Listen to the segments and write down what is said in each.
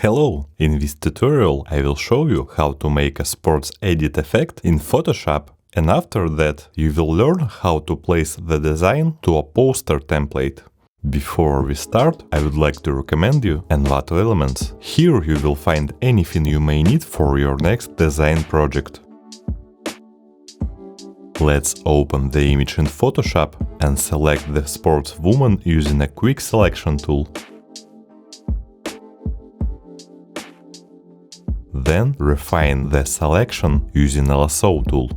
Hello! In this tutorial I will show you how to make a sports edit effect in Photoshop, and after that you will learn how to place the design to a poster template. Before we start, I would like to recommend you Envato Elements. Here you will find anything you may need for your next design project. Let's open the image in Photoshop and select the sportswoman using a quick selection tool. Then refine the selection using a lasso tool.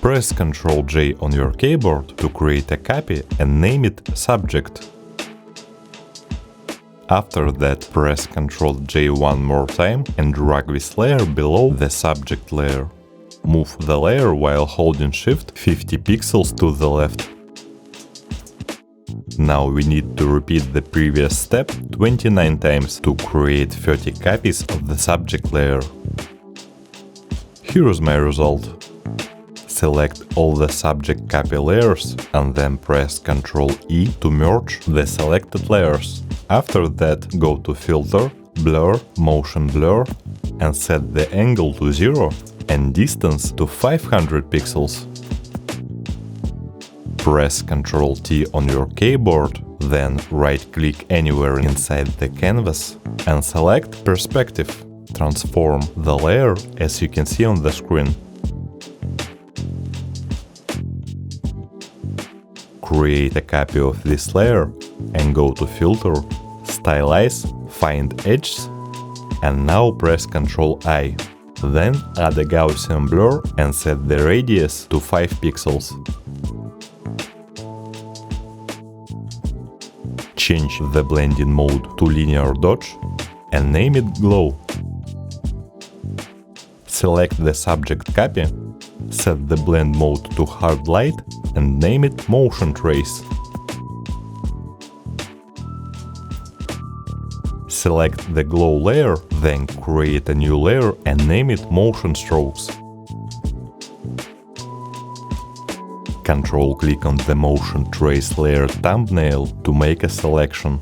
Press Ctrl J on your keyboard to create a copy and name it Subject. After that, press Ctrl J one more time and drag this layer below the subject layer. Move the layer while holding Shift 50 pixels to the left. Now we need to repeat the previous step 29 times to create 30 copies of the subject layer. Here is my result. Select all the subject copy layers and then press Ctrl E to merge the selected layers. After that, go to Filter, Blur, Motion Blur and set the angle to 0 and distance to 500 pixels. Press Ctrl T on your keyboard, then right-click anywhere inside the canvas and select Perspective. Transform the layer as you can see on the screen. Create a copy of this layer and go to Filter, Stylize, Find Edges and now press Ctrl I. Then add a Gaussian blur and set the radius to 5 pixels. Change the blending mode to linear dodge and name it Glow. Select the subject copy, set the blend mode to hard light and name it Motion Trace. Select the glow layer, then create a new layer and name it Motion Strokes. Control-click on the Motion Trace layer thumbnail to make a selection.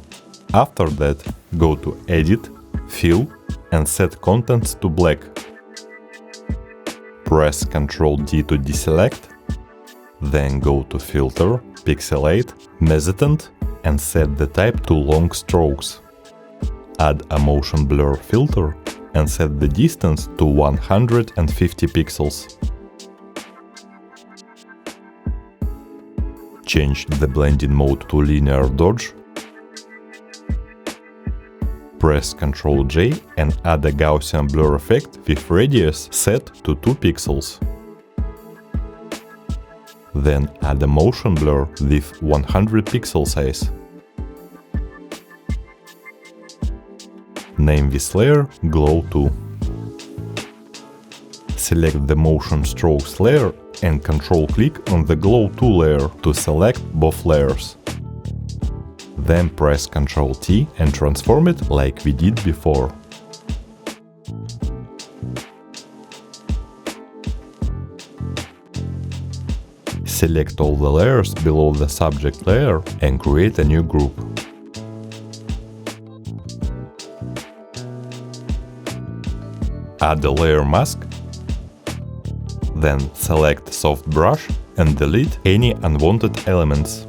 After that, go to Edit, Fill and set Contents to black. Press Ctrl D to deselect. Then go to Filter, Pixelate, Mezzotint and set the type to Long Strokes. Add a Motion Blur filter and set the distance to 150 pixels. Change the blending mode to linear dodge. Press Ctrl J and add a Gaussian blur effect with radius set to 2 pixels. Then add a motion blur with 100 pixel size. Name this layer Glow 2. Select the Motion Strokes layer and Ctrl-click on the Glow 2 layer to select both layers. Then press Ctrl T and transform it like we did before. Select all the layers below the subject layer and create a new group. Add a layer mask. Then select Soft Brush and delete any unwanted elements.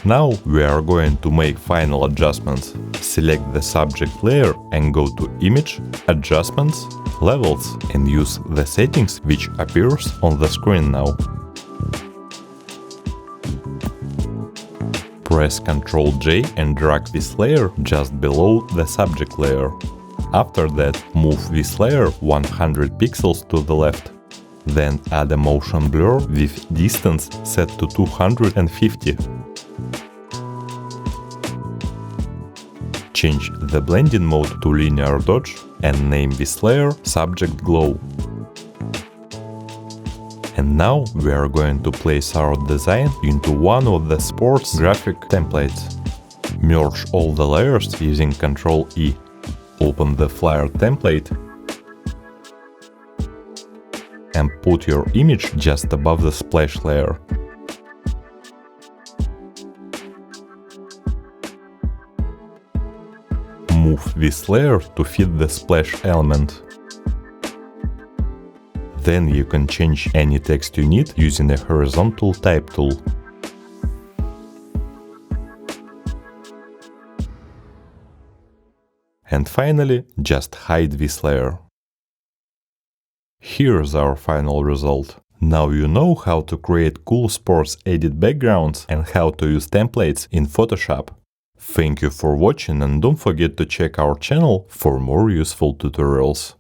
Now we are going to make final adjustments. Select the subject layer and go to Image, Adjustments, Levels and use the settings which appears on the screen now. Press Ctrl J and drag this layer just below the subject layer. After that, move this layer 100 pixels to the left. Then add a motion blur with distance set to 250. Change the blending mode to linear dodge and name this layer Subject Glow. And now we are going to place our design into one of the sports graphic templates. Merge all the layers using Ctrl E. Open the flyer template and put your image just above the splash layer. Move this layer to fit the splash element. Then you can change any text you need using a horizontal type tool. And finally, just hide this layer. Here's our final result. Now you know how to create cool sports edit backgrounds and how to use templates in Photoshop. Thank you for watching and don't forget to check our channel for more useful tutorials.